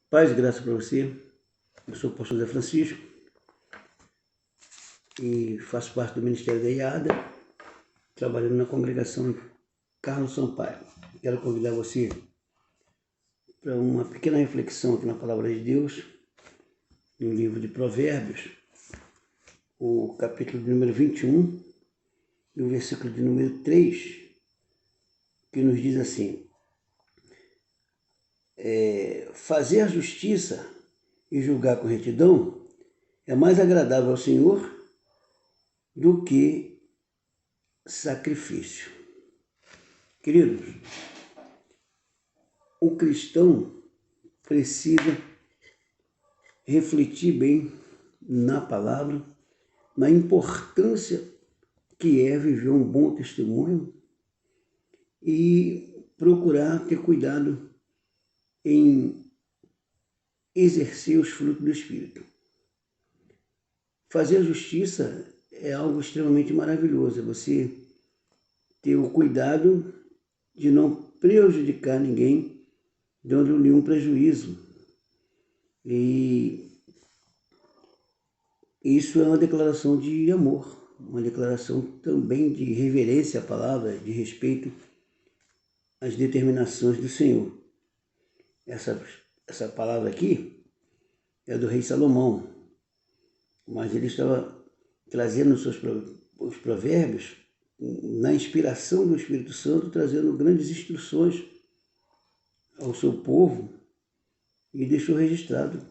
Paz e graça para você. Eu sou o pastor Zé Francisco e faço parte do Ministério da IADA, trabalhando na congregação Carlos Sampaio. Quero convidar você para uma pequena reflexão aqui na Palavra de Deus, no livro de Provérbios, o capítulo de número 21, e o versículo de número 3, que nos diz assim: fazer a justiça e julgar com retidão é mais agradável ao Senhor do que sacrifício. Queridos, o cristão precisa refletir bem na palavra, na importância que é viver um bom testemunho e procurar ter cuidado em exercer os frutos do Espírito. Fazer a justiça é algo extremamente maravilhoso, é você ter o cuidado de não prejudicar ninguém, dando nenhum prejuízo. E isso é uma declaração de amor, uma declaração também de reverência à palavra, de respeito às determinações do Senhor. Essa palavra aqui é do rei Salomão, mas ele estava trazendo os provérbios na inspiração do Espírito Santo, trazendo grandes instruções ao seu povo e deixou registrado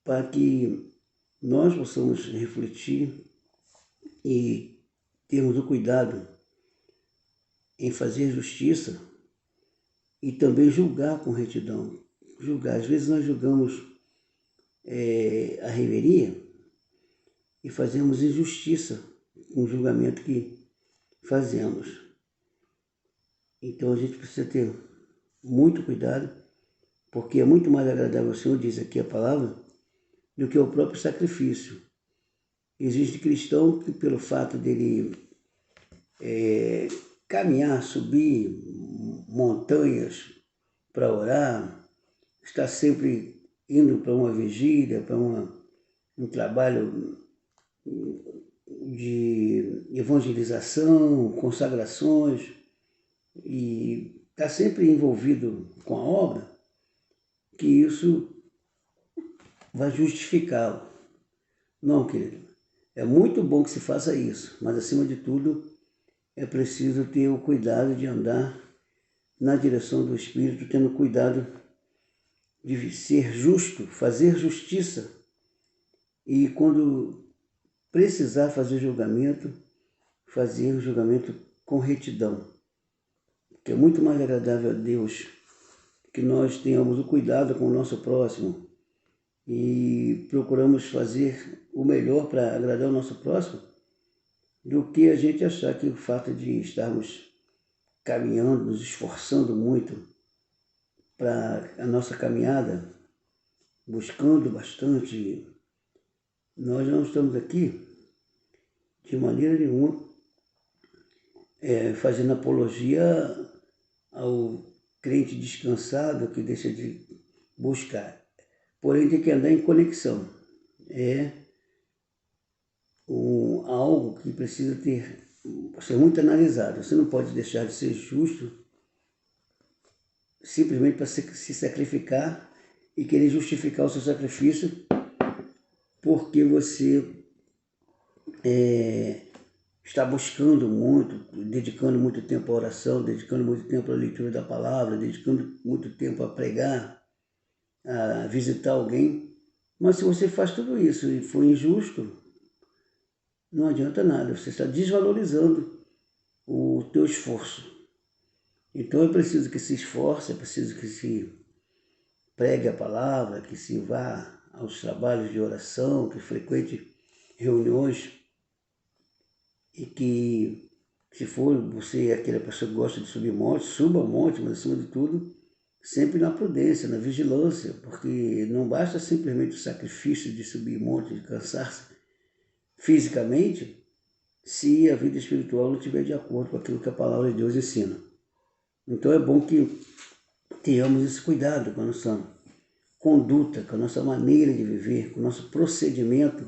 para que nós possamos refletir e termos o cuidado em fazer justiça e também julgar com retidão. Julgar, às vezes nós julgamos a revelia e fazemos injustiça com o julgamento que fazemos. Então a gente precisa ter muito cuidado, porque é muito mais agradável, o Senhor diz aqui a palavra, do que o próprio sacrifício. Existe cristão que, pelo fato dele caminhar, subir montanhas para orar, está sempre indo para uma vigília, para um trabalho de evangelização, consagrações, e está sempre envolvido com a obra, que isso vai justificá-lo. Não, querido. É muito bom que se faça isso, mas acima de tudo é preciso ter o cuidado de andar na direção do Espírito, tendo cuidado de ser justo, fazer justiça, e quando precisar fazer julgamento com retidão. Que é muito mais agradável a Deus que nós tenhamos o cuidado com o nosso próximo e procuramos fazer o melhor para agradar o nosso próximo, do que a gente achar que o fato de estarmos caminhando, nos esforçando muito para a nossa caminhada, buscando bastante, nós não estamos aqui de maneira nenhuma fazendo apologia ao crente descansado que deixa de buscar. Porém, tem que andar em conexão. É algo que precisa ser muito analisado. Você não pode deixar de ser justo simplesmente para se sacrificar e querer justificar o seu sacrifício porque você está buscando muito, dedicando muito tempo à oração, dedicando muito tempo à leitura da palavra, dedicando muito tempo a pregar, a visitar alguém. Mas se você faz tudo isso e for injusto, não adianta nada, você está desvalorizando o teu esforço. Então é preciso que se esforce, é preciso que se pregue a palavra, que se vá aos trabalhos de oração, que frequente reuniões e que, se for você aquela pessoa que gosta de subir monte, suba monte, mas acima de tudo, sempre na prudência, na vigilância, porque não basta simplesmente o sacrifício de subir monte, de cansar-se fisicamente, se a vida espiritual não estiver de acordo com aquilo que a palavra de Deus ensina. Então é bom que tenhamos esse cuidado com a nossa conduta, com a nossa maneira de viver, com o nosso procedimento,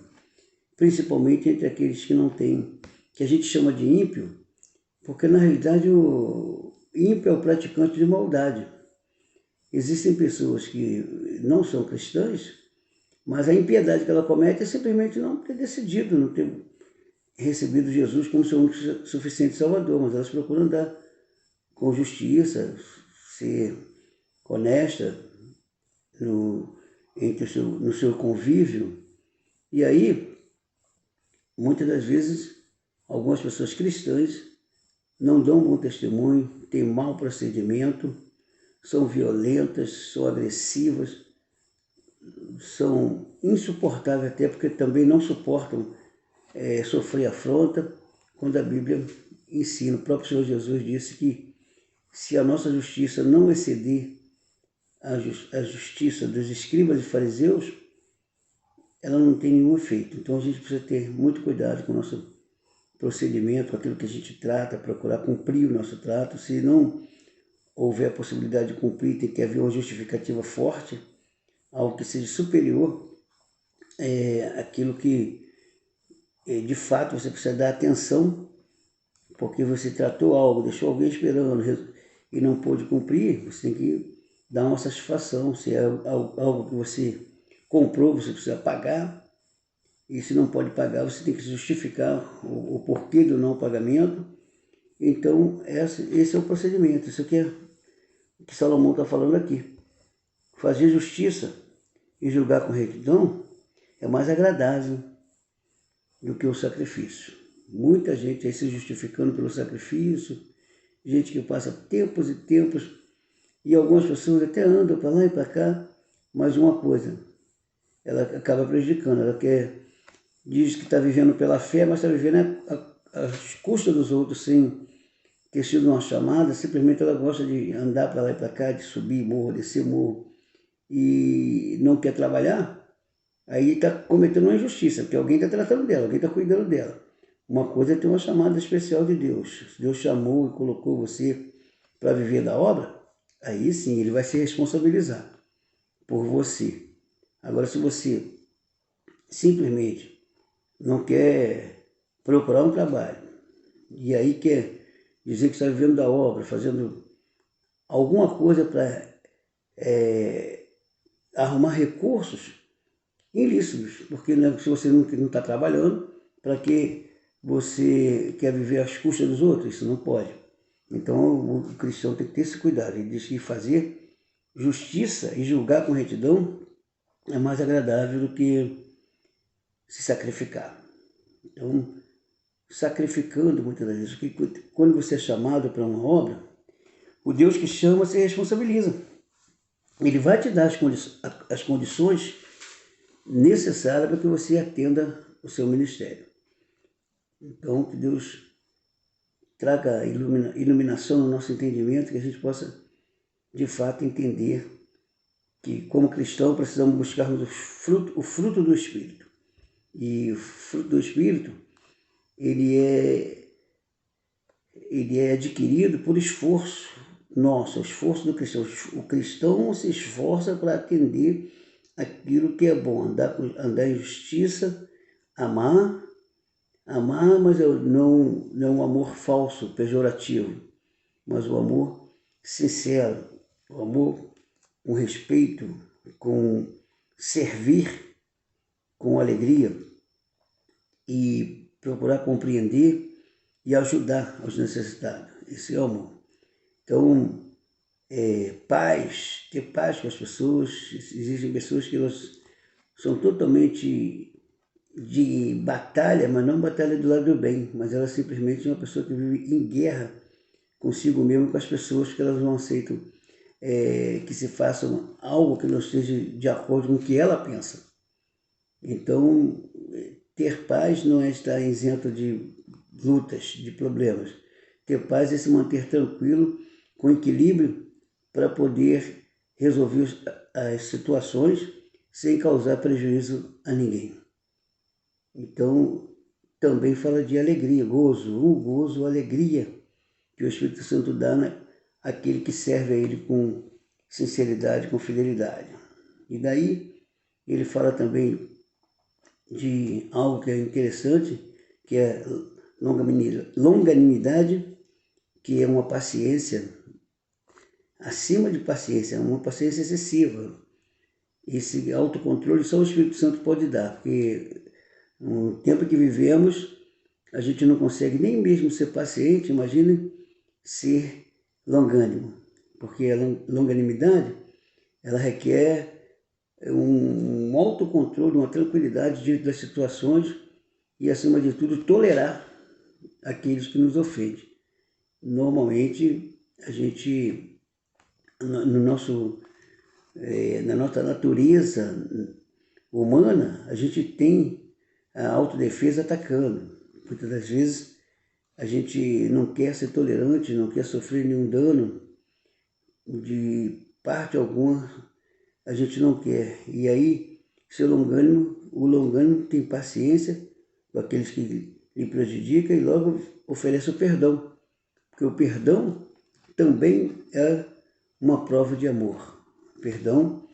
principalmente entre aqueles que não têm, que a gente chama de ímpio, porque na realidade o ímpio é o praticante de maldade. Existem pessoas que não são cristãs, mas a impiedade que ela comete é simplesmente não ter decidido, não ter recebido Jesus como seu único suficiente Salvador, mas elas procuram andar com justiça, ser honesta no seu convívio. E aí, muitas das vezes, algumas pessoas cristãs não dão bom testemunho, têm mau procedimento, são violentas, são agressivas, são insuportáveis até porque também não suportam sofrer afronta, quando a Bíblia ensina, o próprio Senhor Jesus disse que se a nossa justiça não exceder a justiça dos escribas e fariseus, ela não tem nenhum efeito. Então a gente precisa ter muito cuidado com o nosso procedimento, com aquilo que a gente trata, procurar cumprir o nosso trato. Se não houver a possibilidade de cumprir, tem que haver uma justificativa forte, algo que seja superior àquilo que de fato você precisa dar atenção, porque você tratou algo, deixou alguém esperando e não pôde cumprir, você tem que dar uma satisfação. Se é algo que você comprou, você precisa pagar, e se não pode pagar, você tem que justificar o porquê do não pagamento. Então, esse é o procedimento, isso aqui é o que Salomão está falando aqui. Fazer justiça e julgar com retidão é mais agradável do que o sacrifício. Muita gente aí se justificando pelo sacrifício, gente que passa tempos e tempos, e algumas pessoas até andam para lá e para cá, mas uma coisa, ela acaba prejudicando, diz que está vivendo pela fé, mas está vivendo às custas dos outros, sem ter sido uma chamada. Simplesmente ela gosta de andar para lá e para cá, de subir morro, descer morro, e não quer trabalhar. Aí está cometendo uma injustiça, porque alguém está tratando dela, alguém está cuidando dela. Uma coisa é ter uma chamada especial de Deus. Se Deus chamou e colocou você para viver da obra, aí sim ele vai se responsabilizar por você. Agora, se você simplesmente não quer procurar um trabalho e aí quer dizer que está vivendo da obra, fazendo alguma coisa para arrumar recursos ilícitos, porque se você não está trabalhando, para que você quer viver às custas dos outros? Isso não pode. Então o cristão tem que ter esse cuidado. Ele diz que fazer justiça e julgar com retidão é mais agradável do que se sacrificar. Então, sacrificando muitas das vezes, porque quando você é chamado para uma obra, o Deus que chama se responsabiliza. Ele vai te dar as condições necessárias para que você atenda o seu ministério. Então, que Deus traga iluminação no nosso entendimento, que a gente possa, de fato, entender que, como cristão, precisamos buscar o fruto do Espírito. E o fruto do Espírito, ele é adquirido por esforço nosso, o esforço do cristão. O cristão se esforça para atender aquilo que é bom, andar em justiça, amar, mas não um amor falso, pejorativo, mas o amor sincero, o amor com respeito, com servir, com alegria, e procurar compreender e ajudar os necessitados. Esse é o amor. Então, ter paz com as pessoas. Existem pessoas que elas são totalmente de batalha, mas não batalha do lado do bem, mas ela simplesmente é uma pessoa que vive em guerra consigo mesmo, com as pessoas, que elas não aceitam que se façam algo que não esteja de acordo com o que ela pensa. Então, ter paz não é estar isento de lutas, de problemas. Ter paz é se manter tranquilo, com equilíbrio, para poder resolver as situações sem causar prejuízo a ninguém. Então, também fala de alegria, gozo, alegria, que o Espírito Santo dá àquele que serve a Ele com sinceridade, com fidelidade. E daí ele fala também de algo que é interessante, que é longanimidade, que é uma paciência acima de paciência, uma paciência excessiva. Esse autocontrole só o Espírito Santo pode dar, porque no tempo que vivemos, a gente não consegue nem mesmo ser paciente, imagine ser longânimo, porque a longanimidade, ela requer um autocontrole, uma tranquilidade diante das situações e, acima de tudo, tolerar aqueles que nos ofendem. Normalmente, a gente, na nossa natureza humana, a gente tem a autodefesa atacando. Muitas das vezes, a gente não quer ser tolerante, não quer sofrer nenhum dano de parte alguma, a gente não quer. E aí, o longânimo tem paciência com aqueles que lhe prejudicam e logo oferece o perdão. Porque o perdão também é uma prova de amor. O perdão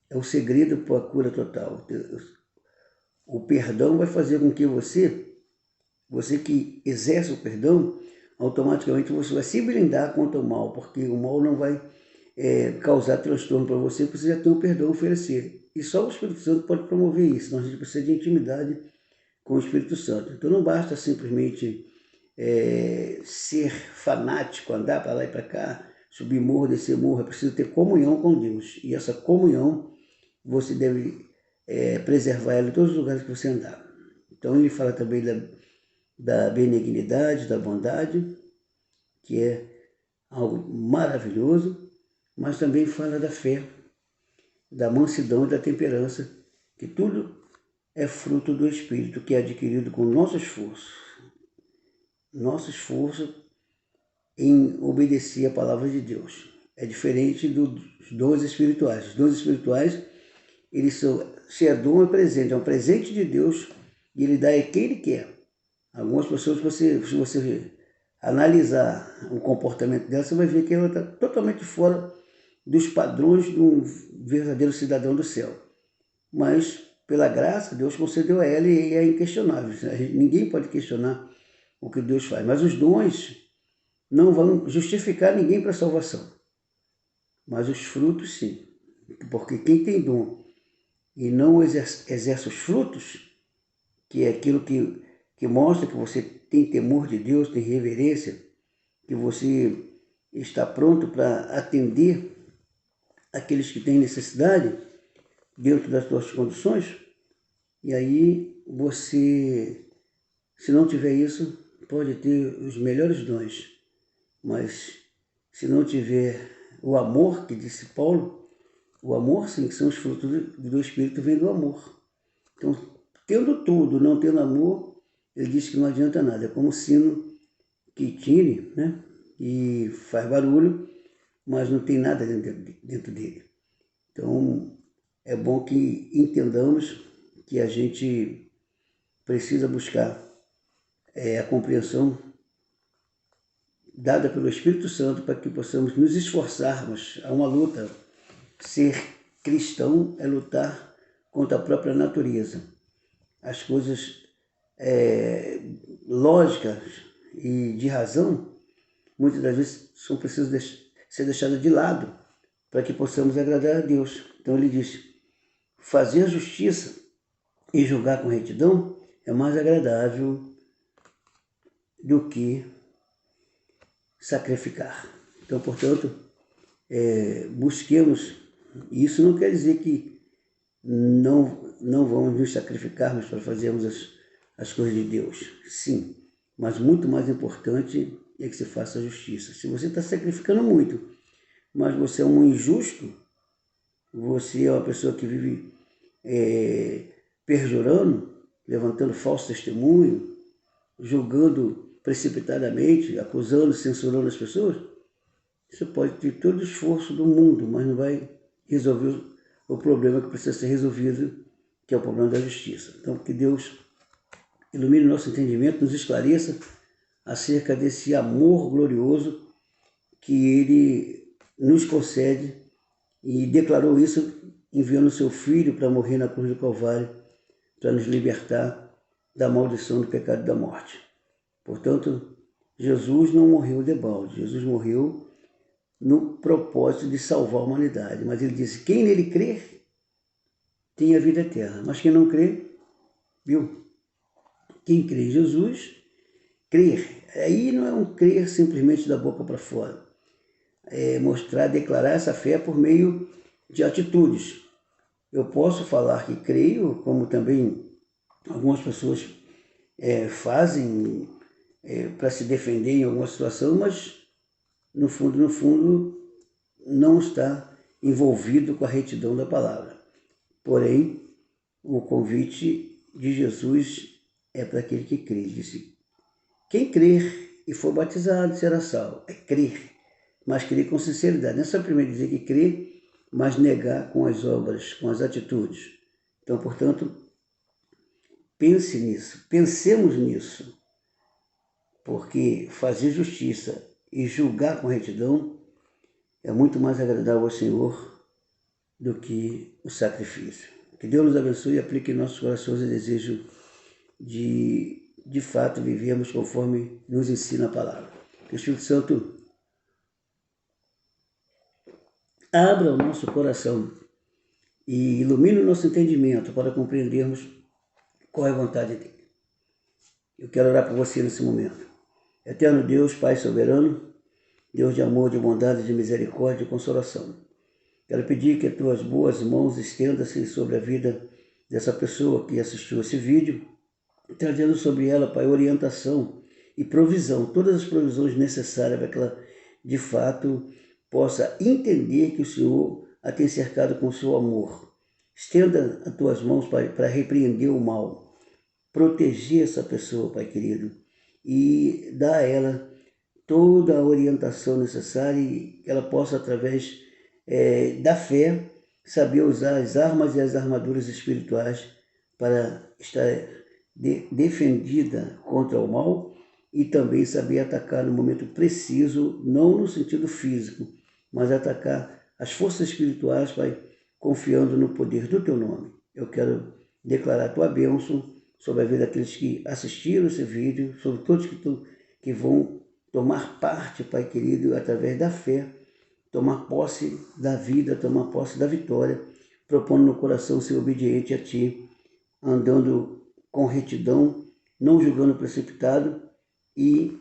é o segredo para a cura total. O perdão vai fazer com que você que exerce o perdão, automaticamente você vai se blindar contra o mal, porque o mal não vai causar transtorno para você, porque você já tem o perdão a oferecer. E só o Espírito Santo pode promover isso, então a gente precisa de intimidade com o Espírito Santo. Então não basta simplesmente ser fanático, andar para lá e para cá, subir morro, descer morro, é preciso ter comunhão com Deus. E essa comunhão você deve preservar ela em todos os lugares que você andar. Então ele fala também da benignidade, da bondade, que é algo maravilhoso, mas também fala da fé, da mansidão e da temperança, que tudo é fruto do Espírito, que é adquirido com nosso esforço. Nosso esforço em obedecer a palavra de Deus. É diferente dos dons espirituais. Os dons espirituais, eles são, se é dom, é presente. É um presente de Deus e ele dá a quem ele quer. Algumas pessoas, se você analisar o comportamento dela, você vai ver que ela está totalmente fora dos padrões de um verdadeiro cidadão do céu. Mas, pela graça, Deus concedeu a ela e é inquestionável. Ninguém pode questionar o que Deus faz. Mas os dons não vão justificar ninguém para a salvação. Mas os frutos, sim. Porque quem tem dom e não exerce os frutos, que é aquilo que mostra que você tem temor de Deus, tem reverência, que você está pronto para atender aqueles que têm necessidade dentro das suas condições, e aí você, se não tiver isso, pode ter os melhores dons, mas se não tiver o amor, que disse Paulo, o amor, sim, que são os frutos do Espírito, vem do amor. Então, tendo tudo, não tendo amor, ele diz que não adianta nada. É como um sino que tine, né? E faz barulho, mas não tem nada dentro dele. Então, é bom que entendamos que a gente precisa buscar a compreensão dada pelo Espírito Santo para que possamos nos esforçarmos a uma luta. Ser cristão é lutar contra a própria natureza. As coisas lógicas e de razão, muitas das vezes são precisas ser deixadas de lado para que possamos agradar a Deus. Então ele diz, fazer justiça e julgar com retidão é mais agradável do que sacrificar. Então, portanto, busquemos. Isso não quer dizer que não vamos nos sacrificarmos para fazermos as coisas de Deus. Sim, mas muito mais importante é que se faça a justiça. Se você está sacrificando muito, mas você é um injusto, você é uma pessoa que vive perjurando, levantando falso testemunho, julgando precipitadamente, acusando, censurando as pessoas, você pode ter todo o esforço do mundo, mas não vai resolver o problema que precisa ser resolvido, que é o problema da justiça. Então, que Deus ilumine o nosso entendimento, nos esclareça acerca desse amor glorioso que Ele nos concede e declarou isso enviando seu Filho para morrer na cruz do Calvário, para nos libertar da maldição do pecado e da morte. Portanto, Jesus não morreu debalde, Jesus morreu no propósito de salvar a humanidade. Mas ele disse, quem nele crer, tem a vida eterna. Mas quem não crê, viu? Quem crê em Jesus, crer. Aí não é um crer simplesmente da boca para fora. É mostrar, declarar essa fé por meio de atitudes. Eu posso falar que creio, como também algumas pessoas fazem para se defender em alguma situação, mas no fundo, não está envolvido com a retidão da palavra. Porém, o convite de Jesus é para aquele que crê. Ele disse, quem crer e for batizado será salvo. É crer, mas crer com sinceridade. Não é só primeiro dizer que crê, mas negar com as obras, com as atitudes. Então, portanto, pense nisso, pensemos nisso, porque fazer justiça e julgar com retidão é muito mais agradável ao Senhor do que o sacrifício. Que Deus nos abençoe e aplique em nossos corações o desejo de fato vivemos conforme nos ensina a palavra. Que o Espírito Santo abra o nosso coração e ilumine o nosso entendimento para compreendermos qual é a vontade dele. Eu quero orar por você nesse momento. Eterno Deus, Pai soberano, Deus de amor, de bondade, de misericórdia e consolação. Quero pedir que as tuas boas mãos estendam-se sobre a vida dessa pessoa que assistiu esse vídeo, trazendo sobre ela, Pai, orientação e provisão, todas as provisões necessárias para que ela, de fato, possa entender que o Senhor a tem cercado com o seu amor. Estenda as tuas mãos, Pai, para repreender o mal, proteger essa pessoa, Pai querido, e dar a ela toda a orientação necessária e que ela possa, através da fé, saber usar as armas e as armaduras espirituais para estar defendida contra o mal e também saber atacar no momento preciso, não no sentido físico, mas atacar as forças espirituais, Pai, confiando no poder do Teu nome. Eu quero declarar a Tua bênção sobre a vida daqueles que assistiram esse vídeo, sobre todos que vão tomar parte, Pai querido, através da fé, tomar posse da vida, tomar posse da vitória, propondo no coração ser obediente a Ti, andando com retidão, não julgando precipitado e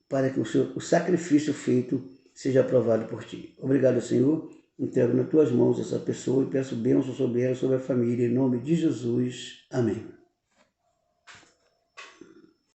para que o sacrifício feito seja aprovado por Ti. Obrigado, Senhor. Entrego nas Tuas mãos essa pessoa e peço bênção sobre ela, sobre a família, em nome de Jesus. Amém.